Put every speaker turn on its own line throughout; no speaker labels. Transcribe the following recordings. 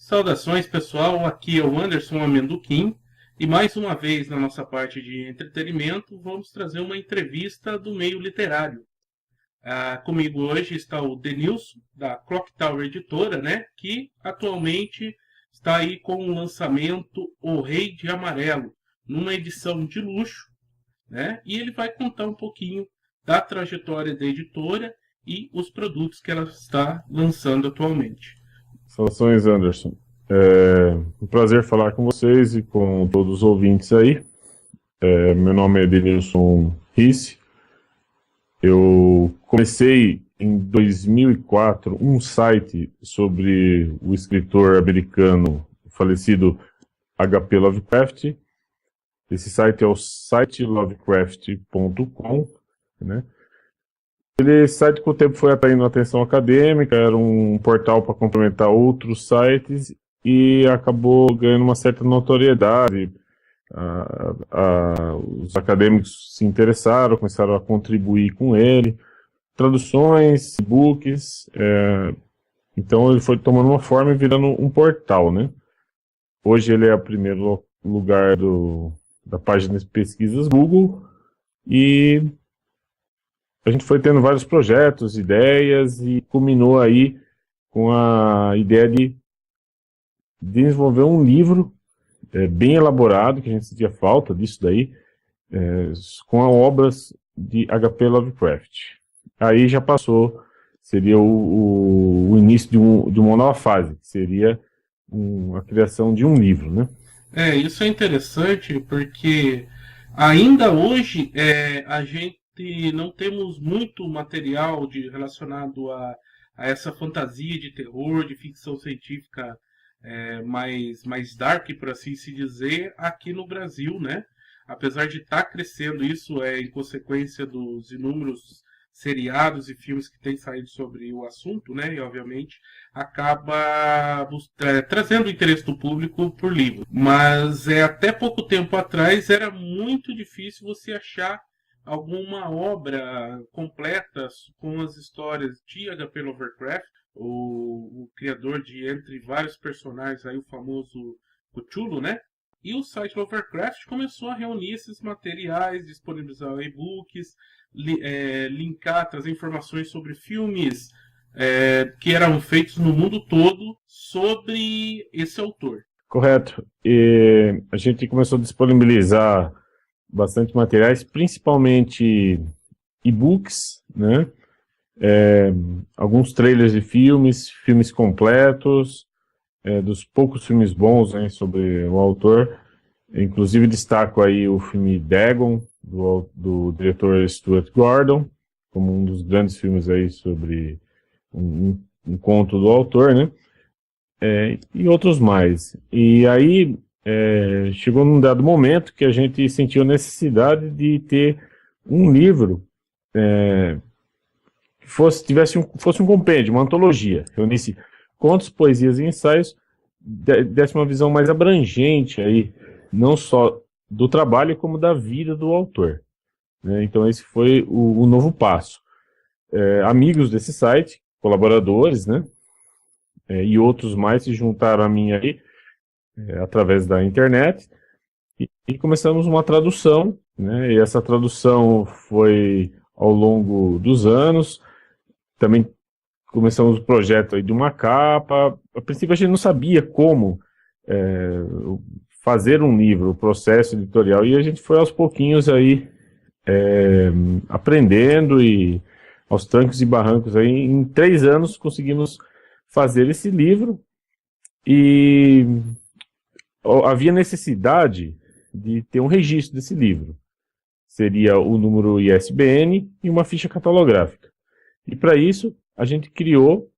Saudações, pessoal. Aqui é o Anderson Amendoquim e mais uma vez na nossa parte de entretenimento vamos trazer uma entrevista do meio literário. Comigo hoje está o Denilson, da Clock Tower Editora, né, que atualmente está aí com o lançamento O Rei de Amarelo, numa edição de luxo, né, e ele vai contar um pouquinho da trajetória da editora e os produtos que ela está lançando atualmente.
Saudações, Anderson. É um prazer falar com vocês e com todos os ouvintes aí. Meu nome é Denilson Risse. Eu comecei em 2004 um site sobre o escritor americano falecido H.P. Lovecraft. Esse site é o sitelovecraft.com, né? Esse site com o tempo foi atraindo atenção acadêmica, era um portal para complementar outros sites e acabou ganhando uma certa notoriedade. Os acadêmicos se interessaram, começaram a contribuir com ele, traduções, e-books, então ele foi tomando uma forma e virando um portal, né? Hoje ele é o primeiro lugar da página de pesquisas Google e a gente foi tendo vários projetos, ideias e culminou aí com a ideia de desenvolver um livro bem elaborado, que a gente sentia falta disso daí, com obras de H.P. Lovecraft. Aí já passou, seria o início de uma nova fase, que seria a criação de um livro, né?
Isso é interessante porque ainda hoje a gente não temos muito material relacionado a essa fantasia de terror, de ficção científica mais dark, por assim se dizer, aqui no Brasil, né? Apesar de estar crescendo isso em consequência dos inúmeros seriados e filmes que têm saído sobre o assunto, né? E obviamente acaba trazendo o interesse do público por livro. Mas até pouco tempo atrás era muito difícil você achar alguma obra completa com as histórias de H.P. Lovecraft, o criador de, entre vários personagens, aí, o famoso Cthulhu, né? E o site Lovecraft começou a reunir esses materiais, disponibilizar e-books, linkar, trazer informações sobre filmes que eram feitos no mundo todo sobre esse autor.
Correto. E a gente começou a disponibilizar bastante materiais, principalmente e-books, né? Alguns trailers de filmes completos, dos poucos filmes bons, né, sobre o autor. Inclusive destaco aí o filme Dagon, do diretor Stuart Gordon, como um dos grandes filmes aí sobre um conto do autor, né? E outros mais. E aí chegou num dado momento que a gente sentiu a necessidade de ter um livro que fosse um compêndio, uma antologia, reunisse contos, poesias e ensaios, desse uma visão mais abrangente aí, não só do trabalho, como da vida do autor, né? Então esse foi o novo passo. Amigos desse site, colaboradores, né? E outros mais se juntaram a mim aí, através da internet, e começamos uma tradução, né? E essa tradução foi ao longo dos anos. Também começamos o projeto aí de uma capa. A princípio a gente não sabia como fazer um livro, o processo editorial, e a gente foi aos pouquinhos aí aprendendo, e aos trancos e barrancos aí, em 3 anos conseguimos fazer esse livro, e havia necessidade de ter um registro desse livro. Seria o número ISBN e uma ficha catalográfica. E para isso, a gente criou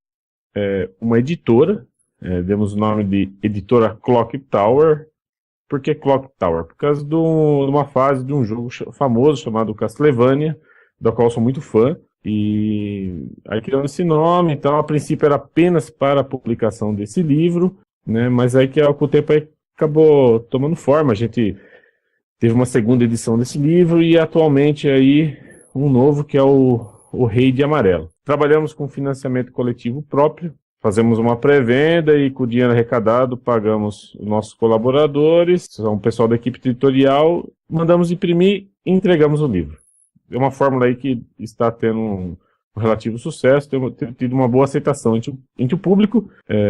uma editora, demos o nome de Editora Clock Tower. Por que Clock Tower? Por causa de uma fase de um jogo famoso chamado Castlevania, da qual sou muito fã. E aí criamos esse nome, então a princípio era apenas para a publicação desse livro, né? Mas aí que com o tempo aí acabou tomando forma. A gente teve uma segunda edição desse livro e atualmente aí um novo, que é o Rei de Amarelo. Trabalhamos com financiamento coletivo próprio, fazemos uma pré-venda e com o dinheiro arrecadado pagamos os nossos colaboradores, são o pessoal da equipe editorial, mandamos imprimir e entregamos o livro. É uma fórmula aí que está tendo um relativo sucesso, tem tido uma boa aceitação entre o público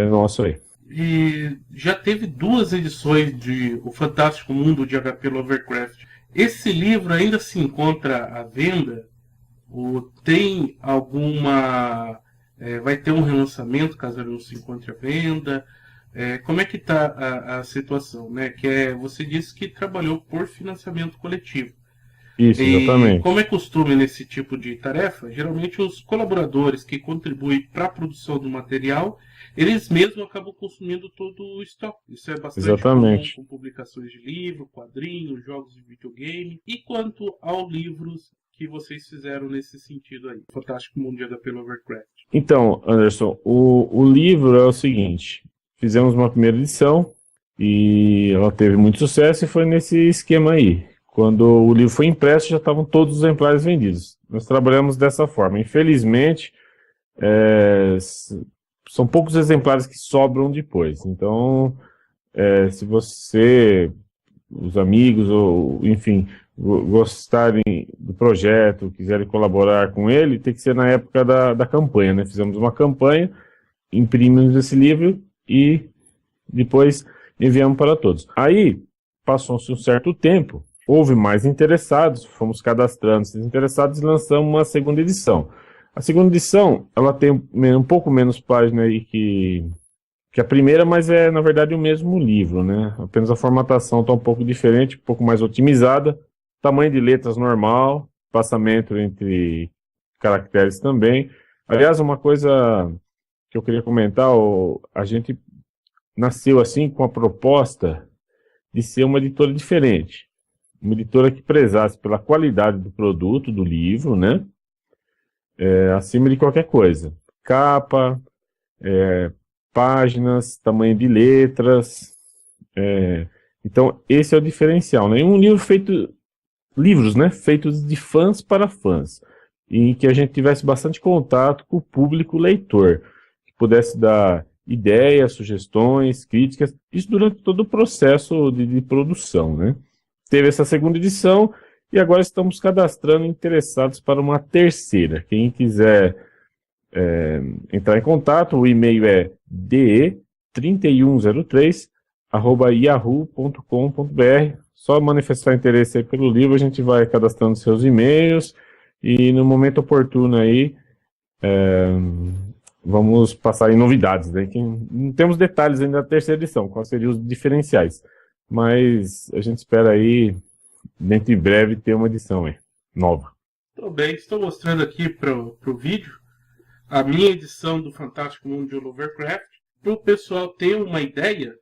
nosso aí.
E já teve 2 edições de O Fantástico Mundo de H.P. Lovecraft. Esse livro ainda se encontra à venda? Ou tem alguma... vai ter um relançamento caso ele não se encontre à venda? Como é que está a situação? Né? Você disse que trabalhou por financiamento coletivo.
Isso, exatamente.
E como é costume nesse tipo de tarefa, geralmente os colaboradores que contribuem para a produção do material, eles mesmos acabam consumindo todo o estoque. Isso é bastante comum com publicações de livro, quadrinhos, jogos de videogame. E quanto aos livros que vocês fizeram nesse sentido aí? Fantástico Mundo de H.P. Lovecraft.
Então, Anderson, o livro é o seguinte, fizemos uma primeira edição e ela teve muito sucesso e foi nesse esquema aí. Quando o livro foi impresso, já estavam todos os exemplares vendidos. Nós trabalhamos dessa forma. Infelizmente, são poucos exemplares que sobram depois. Então, se você, os amigos, ou enfim, gostarem do projeto, quiserem colaborar com ele, tem que ser na época da campanha, né? Fizemos uma campanha, imprimimos esse livro e depois enviamos para todos. Aí, passou-se um certo tempo, houve mais interessados, fomos cadastrando esses interessados e lançamos uma segunda edição. A segunda edição, ela tem um pouco menos página aí que a primeira, mas é, na verdade, o mesmo livro, né? Apenas a formatação está um pouco diferente, um pouco mais otimizada, tamanho de letras normal, espaçamento entre caracteres também. Aliás, uma coisa que eu queria comentar, a gente nasceu assim com a proposta de ser uma editora diferente. Uma editora que prezasse pela qualidade do produto, do livro, né? Acima de qualquer coisa. Capa, páginas, tamanho de letras. Então, esse é o diferencial, né? Um livro livros, né? Feitos de fãs para fãs. E que a gente tivesse bastante contato com o público leitor. Que pudesse dar ideias, sugestões, críticas. Isso durante todo o processo de produção, né? Teve essa segunda edição e agora estamos cadastrando interessados para uma terceira. Quem quiser entrar em contato, o e-mail é de3103@yahoo.com.br. Só manifestar interesse aí pelo livro, a gente vai cadastrando seus e-mails e no momento oportuno aí vamos passar em novidades, né? Não temos detalhes ainda da terceira edição, quais seriam os diferenciais. Mas a gente espera aí, dentro de breve, ter uma edição aí, nova.
Tudo bem, estou mostrando aqui para o vídeo a minha edição do Fantástico Mundo de Lovecraft, para o pessoal ter uma ideia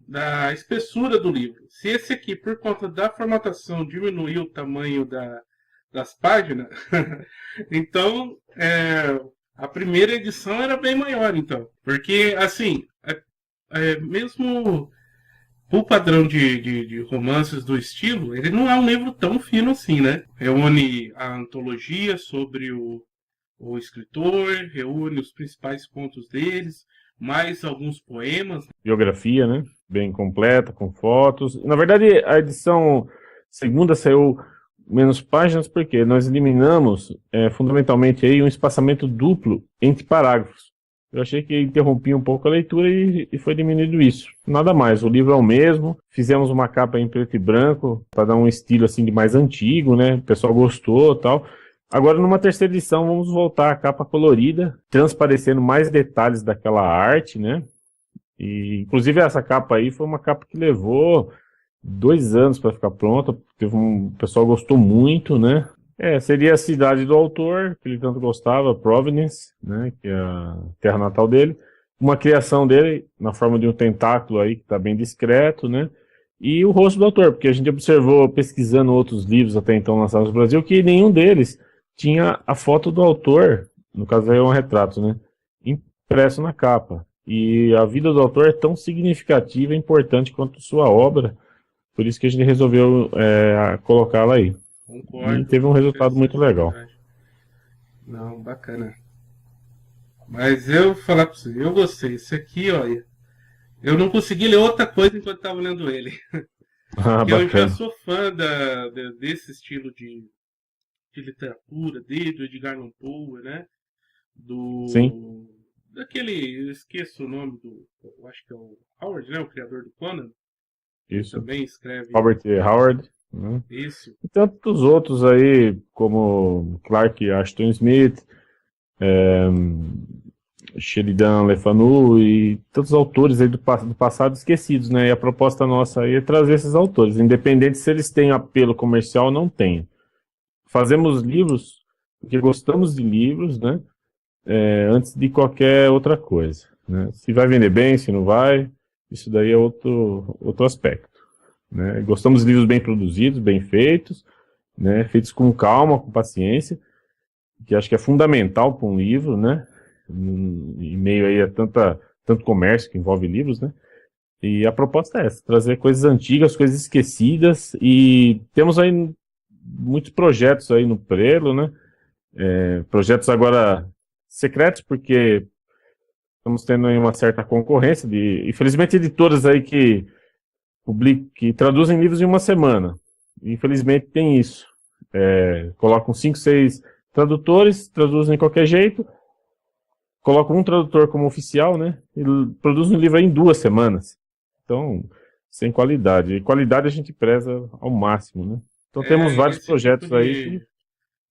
da espessura do livro. Se esse aqui, por conta da formatação, diminuiu o tamanho das páginas, então a primeira edição era bem maior, então. Porque, assim, mesmo... O padrão de romances do estilo, ele não é um livro tão fino assim, né? Reúne a antologia sobre o escritor, reúne os principais pontos deles, mais alguns poemas.
Biografia, né? Bem completa, com fotos. Na verdade, a edição segunda saiu menos páginas porque nós eliminamos, fundamentalmente, aí, um espaçamento duplo entre parágrafos. Eu achei que interrompia um pouco a leitura e foi diminuído isso. Nada mais, o livro é o mesmo. Fizemos uma capa em preto e branco para dar um estilo assim de mais antigo, né? O pessoal gostou e tal. Agora, numa terceira edição, vamos voltar à capa colorida, transparecendo mais detalhes daquela arte, né? E, inclusive, essa capa aí foi uma capa que levou 2 anos para ficar pronta. O pessoal gostou muito, né? Seria a cidade do autor, que ele tanto gostava, Providence, né, que é a terra natal dele. Uma criação dele, na forma de um tentáculo aí, que está bem discreto, né? E o rosto do autor, porque a gente observou, pesquisando outros livros até então lançados no Brasil, que nenhum deles tinha a foto do autor, no caso aí é um retrato, né? Impresso na capa. E a vida do autor é tão significativa e importante quanto sua obra, por isso que a gente resolveu colocá-la aí.
Concordo.
E teve um resultado muito legal.
Não, bacana. Mas eu vou falar pra você, eu gostei. Esse aqui, olha, eu não consegui ler outra coisa enquanto estava lendo ele.
Ah,
Que eu já
bacana.
sou fã desse estilo de literatura, do Edgar Allan Poe, né?
Sim,
Do. Daquele. Eu esqueço o nome do. Eu acho que é o Howard, né? O criador do Conan. Ele
isso.
também escreve
Robert E. Howard. Né?
isso.
E tantos outros aí, como Clark Ashton Smith, Sheridan Le Fanu e tantos autores aí do passado esquecidos, né? E a proposta nossa aí é trazer esses autores, independente se eles têm apelo comercial ou não têm. Fazemos livros porque gostamos de livros, né? Antes de qualquer outra coisa, né? Se vai vender bem, se não vai, isso daí é outro aspecto, né? Gostamos de livros bem produzidos, bem feitos, né? Feitos com calma, com paciência, que acho que é fundamental para um livro, né? Em meio aí a tanto comércio que envolve livros, né? E a proposta é essa, trazer coisas antigas, coisas esquecidas, e temos aí muitos projetos aí no Prelo, né? Projetos agora secretos, porque estamos tendo aí uma certa concorrência de, infelizmente, editoras aí que traduzem livros em uma semana. Infelizmente tem isso. Colocam 5, 6 tradutores, traduzem de qualquer jeito, colocam um tradutor como oficial, né? E produzem um livro aí em 2 semanas. Então, sem qualidade. E qualidade a gente preza ao máximo, né? Então temos
É
vários
esse tipo
projetos aí que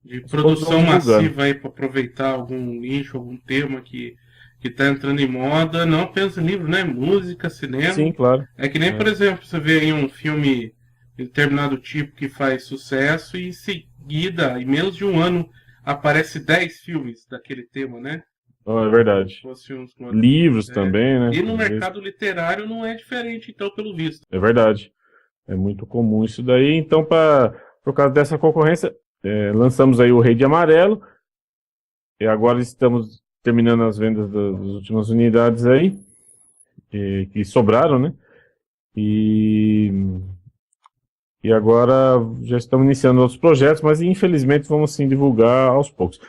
de
aos poucos vamos
produção
divulgando.
massiva aí para aproveitar algum nicho, algum tema que está entrando em moda, não apenas em livro, né? Música,
Sim,
cinema.
claro.
É que nem, por
É,
exemplo, você vê aí um filme de determinado tipo que faz sucesso e em seguida, em menos de um ano, aparece 10 filmes daquele tema, né?
é
Como se
verdade.
fosse
Livros
é.
também, né?
E no
Às vezes.
mercado literário não é diferente, então, pelo visto.
É verdade. É muito comum isso daí. Então, por causa dessa concorrência, lançamos aí o Rei de Amarelo. E agora estamos terminando as vendas das últimas unidades aí, que sobraram, né? E, e agora já estamos iniciando outros projetos, mas infelizmente vamos sim divulgar aos poucos.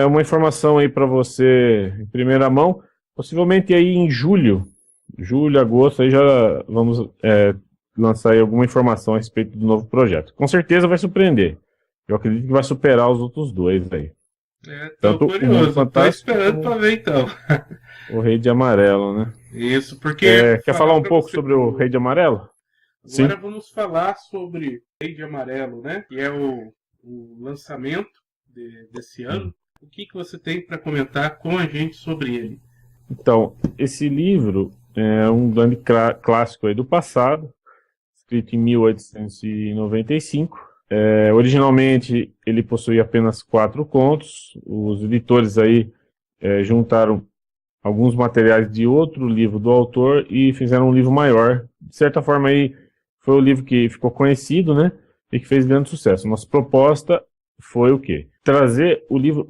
Uma informação aí para você em primeira mão, possivelmente aí em julho, agosto, aí já vamos lançar aí alguma informação a respeito do novo projeto. Com certeza vai surpreender. Eu acredito que vai superar os outros dois aí.
Tô
Tanto o Mundo
curioso, tô
Fantástico
esperando
como
para ver então.
o Rei de Amarelo, né?
Isso, porque vou
Quer falar
falar
um
para
pouco
você
sobre o Rei de Amarelo?
agora
Sim.
vamos falar sobre Rei de Amarelo, né? Que é o lançamento desse ano. O que você tem para comentar com a gente sobre ele?
Então, esse livro é um grande clássico aí do passado, escrito em 1895. Originalmente, ele possuía apenas 4 contos. Os editores aí juntaram alguns materiais de outro livro do autor e fizeram um livro maior. De certa forma, aí foi o livro que ficou conhecido, né? E que fez grande sucesso. Nossa proposta foi o quê? Trazer o livro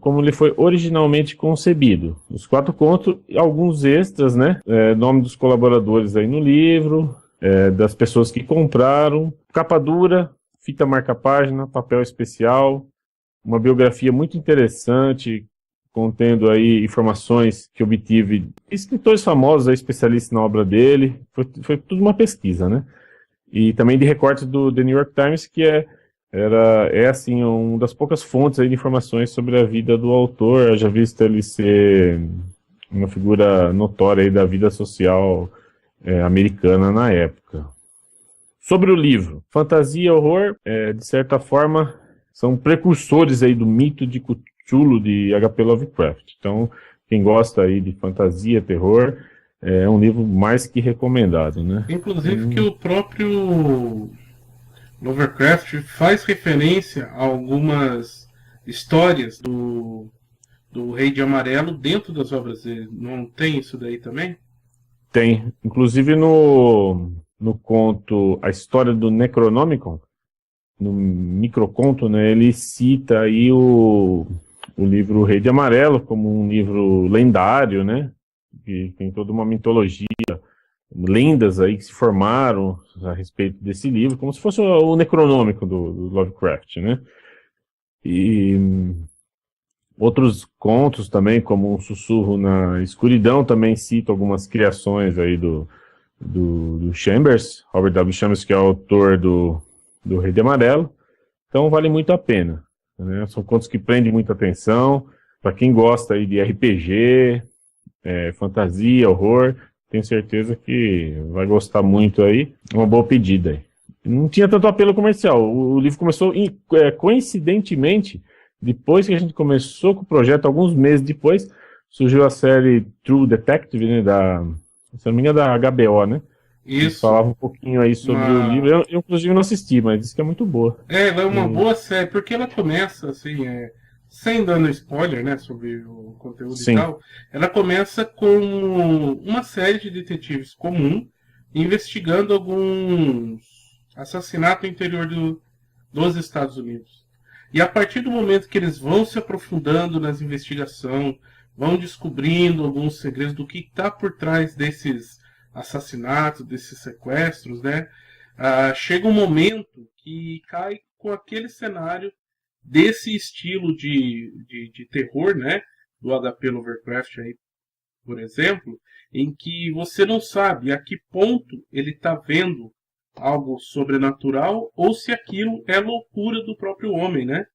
como ele foi originalmente concebido. Os 4 contos e alguns extras, né? Nome dos colaboradores aí no livro, das pessoas que compraram, capa dura, fita marca-página, papel especial, uma biografia muito interessante, contendo aí informações que obtive de escritores famosos, aí, especialistas na obra dele. Foi tudo uma pesquisa, né? E também de recortes do The New York Times, que é assim, uma das poucas fontes aí de informações sobre a vida do autor, já visto ele ser uma figura notória aí da vida social americana na época. Sobre o livro, fantasia e horror, de certa forma, são precursores aí do mito de Cthulhu de H.P. Lovecraft. Então, quem gosta aí de fantasia, terror, é um livro mais que recomendado, né?
Inclusive que o próprio Lovecraft faz referência a algumas histórias do Rei de Amarelo dentro das obras dele. Não tem isso daí também?
Tem. Inclusive no conto A História do Necronomicon, no microconto, né, ele cita aí o livro Rei de Amarelo como um livro lendário, né? Que tem toda uma mitologia, lendas aí que se formaram a respeito desse livro, como se fosse o Necronômico do Lovecraft, né? E Outros contos também, como Um Sussurro na Escuridão, também cito algumas criações aí do Chambers, Robert W. Chambers, que é o autor do Rei de Amarelo. Então vale muito a pena, né? São contos que prendem muita atenção. Para quem gosta aí de RPG, fantasia, horror, tenho certeza que vai gostar muito aí. Uma boa pedida aí. Não tinha tanto apelo comercial. O livro começou, coincidentemente, depois que a gente começou com o projeto, alguns meses depois, surgiu a série True Detective, né, se não me engano, da HBO, né?
Isso.
Falava um pouquinho aí sobre o livro. Eu, inclusive, não assisti, mas disse que é muito boa.
Ela é uma boa série, porque ela começa, assim, sem dando spoiler, né, sobre o conteúdo
Sim.
e tal, ela começa com uma série de detetives comum investigando alguns assassinatos no interior dos Estados Unidos. E a partir do momento que eles vão se aprofundando nas investigações, vão descobrindo alguns segredos do que está por trás desses assassinatos, desses sequestros, né? Chega um momento que cai com aquele cenário desse estilo de terror, né? Do HP Lovecraft aí, por exemplo, em que você não sabe a que ponto ele está vendo algo sobrenatural ou se aquilo é loucura do próprio homem, né?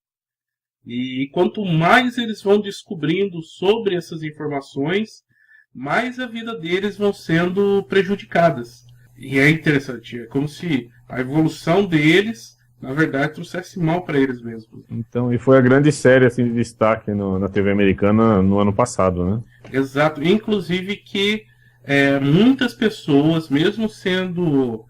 E quanto mais eles vão descobrindo sobre essas informações, mais a vida deles vão sendo prejudicadas. E é interessante, é como se a evolução deles, na verdade, trouxesse mal para eles mesmos.
Então, e foi a grande série assim, de destaque na TV americana no ano passado, né?
Exato, inclusive que muitas pessoas, mesmo sendo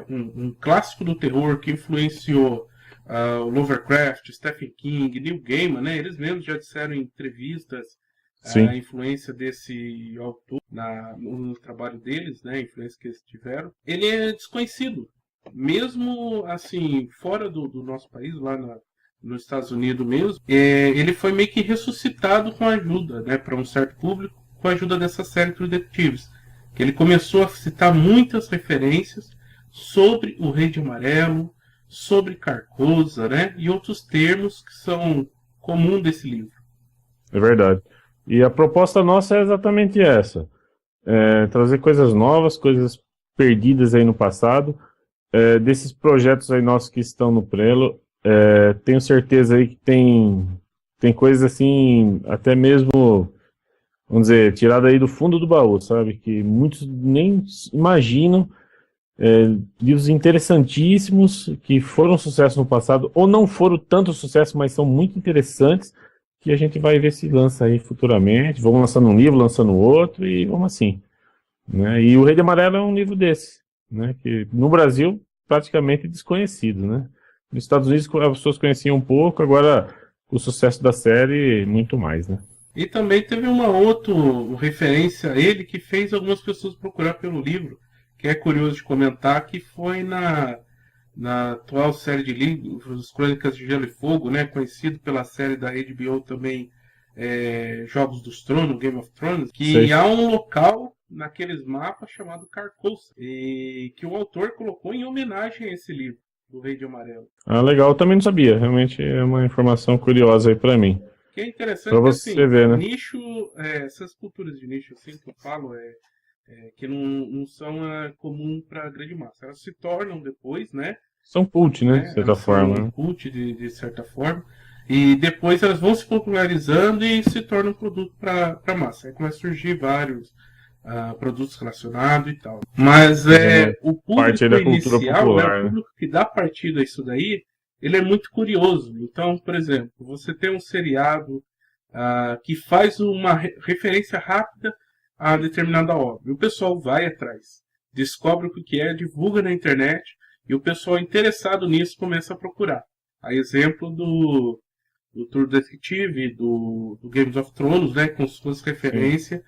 um clássico do terror que influenciou o Lovecraft, Stephen King, Neil Gaiman, né? Eles mesmos já disseram em entrevistas a influência desse autor no trabalho deles, né? A influência que eles tiveram. Ele é desconhecido, mesmo assim fora do nosso país, lá nos Estados Unidos mesmo. Ele foi meio que ressuscitado com a ajuda, né? Para um certo público, com a ajuda dessa série True Detectives, que ele começou a citar muitas referências sobre o Rei de Amarelo, sobre Carcosa, né? E outros termos que são comuns desse livro.
É verdade. E a proposta nossa é exatamente essa. Trazer coisas novas, coisas perdidas aí no passado, desses projetos aí nossos que estão no Prelo. Tenho certeza aí que tem coisas assim, até mesmo, vamos dizer, tirada aí do fundo do baú, sabe? Que muitos nem imaginam. Livros interessantíssimos que foram sucesso no passado ou não foram tanto sucesso, mas são muito interessantes, que a gente vai ver se lança aí futuramente. Vamos lançando um livro, lançando outro e vamos assim, né? E o Rei de Amarelo é um livro desse, né? Que no Brasil praticamente desconhecido, né? Nos Estados Unidos as pessoas conheciam um pouco, agora o sucesso da série muito mais, né?
E também teve uma outra referência a ele que fez algumas pessoas procurar pelo livro, que é curioso de comentar, que foi na atual série de livros, Crônicas de Gelo e Fogo, né, conhecido pela série da HBO também, Jogos dos Tronos, Game of Thrones, que há um local naqueles mapas chamado Carcosa, e que o autor colocou em homenagem a esse livro, do Rei de Amarelo.
Ah, legal, eu também não sabia, realmente é uma informação curiosa aí pra mim.
Que é interessante
pra você
assim,
ver, né?
Nicho, essas culturas de nicho assim que eu falo, que não são comum para a grande massa. Elas se tornam depois, né?
São cult, né? De certa forma.
São cult de certa forma. E depois elas vão se popularizando e se tornam produto para a massa. Aí começa a surgir vários produtos relacionados e tal. Mas o público
da cultura
inicial,
popular,
o público que dá partida a isso daí, ele é muito curioso. Então, por exemplo, você tem um seriado que faz uma referência rápida a determinada obra. E o pessoal vai atrás, descobre o que é, divulga na internet, e o pessoal interessado nisso começa a procurar. A exemplo do True Detective, do Games of Thrones, né, com suas referências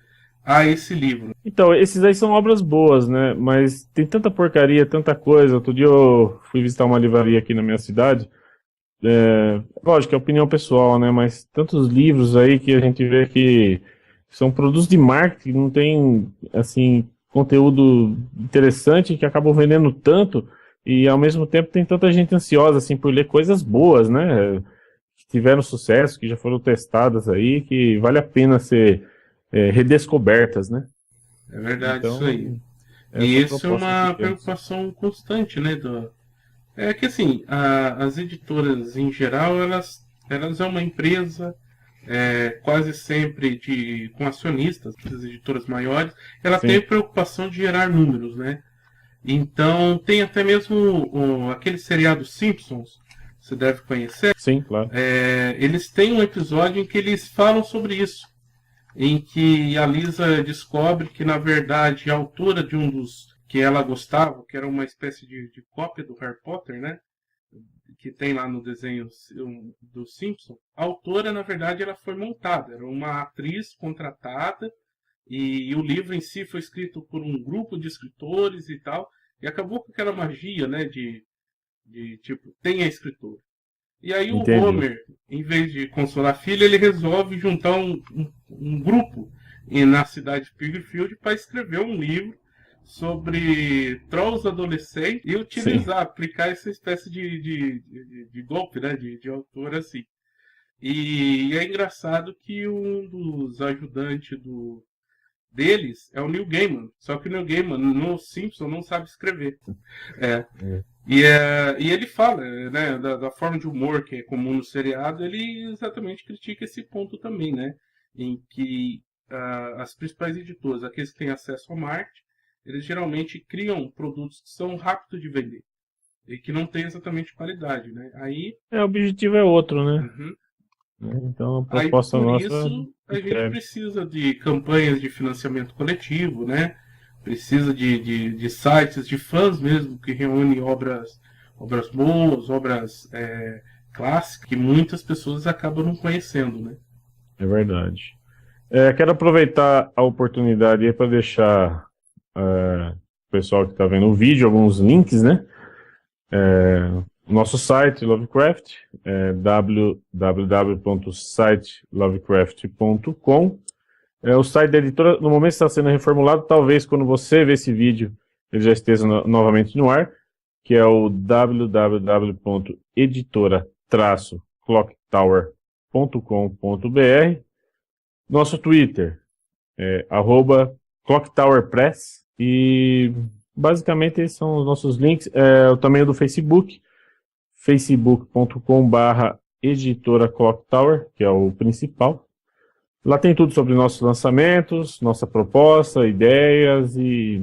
a esse livro.
Então, esses aí são obras boas, né? Mas tem tanta porcaria, tanta coisa. Outro dia eu fui visitar uma livraria aqui na minha cidade. Lógico, é opinião pessoal, né? Mas tantos livros aí que a gente vê que são produtos de marketing, não tem, assim, conteúdo interessante, que acabam vendendo tanto, e ao mesmo tempo tem tanta gente ansiosa, assim, por ler coisas boas, né? tiveram sucesso, que já foram testadas aí, que vale a pena ser redescobertas, né?
É verdade,
Então,
isso aí.
essa
E
é a
isso é
proposta
uma
que temos.
preocupação constante, né? É que assim, as editoras em geral, elas é uma empresa quase sempre com acionistas, as editoras maiores, ela tem
Sim,
preocupação de gerar números, né? Então tem até mesmo aquele seriado Simpsons, você deve conhecer.
sim, claro.
Eles têm um episódio em que eles falam sobre isso, em que a Lisa descobre que, na verdade, a autora de um dos que ela gostava, que era uma espécie de cópia do Harry Potter, né? Que tem lá no desenho do Simpson, a autora, na verdade, ela foi montada. Era uma atriz contratada e o livro em si foi escrito por um grupo de escritores e tal. E acabou com aquela magia, né? De tipo, tem a escritora. E aí o
Entendi.
Homer, em vez de consolar a filha, ele resolve juntar um grupo na cidade de Pigfield para escrever um livro sobre trolls adolescentes e
Sim,
utilizar, aplicar essa espécie de golpe, né, de autor assim. E é engraçado que um dos ajudantes deles é o Neil Gaiman, só que o Neil Gaiman no Simpson não sabe escrever. É,
é,
e ele fala, né, da forma de humor que é comum no seriado, ele exatamente critica esse ponto também, né? Em que as principais editoras, aqueles que têm acesso ao marketing, eles geralmente criam produtos que são rápidos de vender e que não têm exatamente qualidade, né?
o objetivo é outro, né?
Uhum.
Então a
Aí
proposta
por
nossa
isso a gente
serve.
precisa de campanhas de financiamento coletivo, né? Precisa de sites de fãs mesmo que reúnem obras boas, obras clássicas que muitas pessoas acabam não conhecendo, né?
É verdade. Quero aproveitar a oportunidade para deixar o pessoal que está vendo o vídeo alguns links, né? O nosso site Lovecraft é www.sitelovecraft.com. O site da editora no momento está sendo reformulado, talvez quando você ver esse vídeo ele já esteja novamente no ar, que é o www.editora-clocktower.com.br. Nosso Twitter é @clocktowerpress e basicamente esses são os nossos links. Também o do Facebook, facebook.com/editora Clocktower, que é o principal. Lá tem tudo sobre nossos lançamentos, nossa proposta, ideias e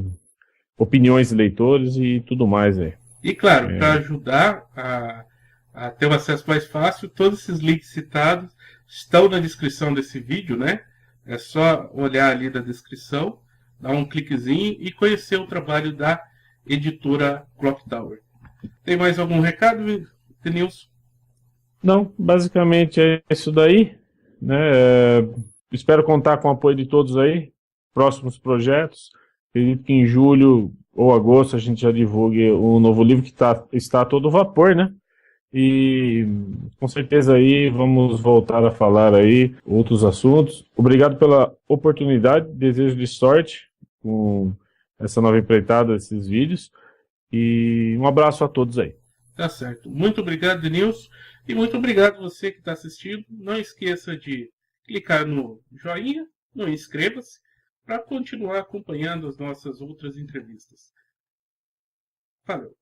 opiniões de leitores e tudo mais aí.
E claro, para ajudar a ter um acesso mais fácil, todos esses links citados estão na descrição desse vídeo, né? É só olhar ali da descrição, dar um cliquezinho e conhecer o trabalho da editora Clock Tower. Tem mais algum recado, Denilson?
Não, basicamente é isso daí, né? Espero contar com o apoio de todos aí, próximos projetos. Acredito que em julho ou agosto a gente já divulgue um novo livro que está a todo vapor, né? E com certeza aí vamos voltar a falar aí outros assuntos. Obrigado pela oportunidade, desejo de sorte com essa nova empreitada, esses vídeos. E um abraço a todos aí.
Tá certo. Muito obrigado, Denilson. E muito obrigado você que está assistindo. Não esqueça de clicar no joinha, não inscreva-se, para continuar acompanhando as nossas outras entrevistas. Valeu!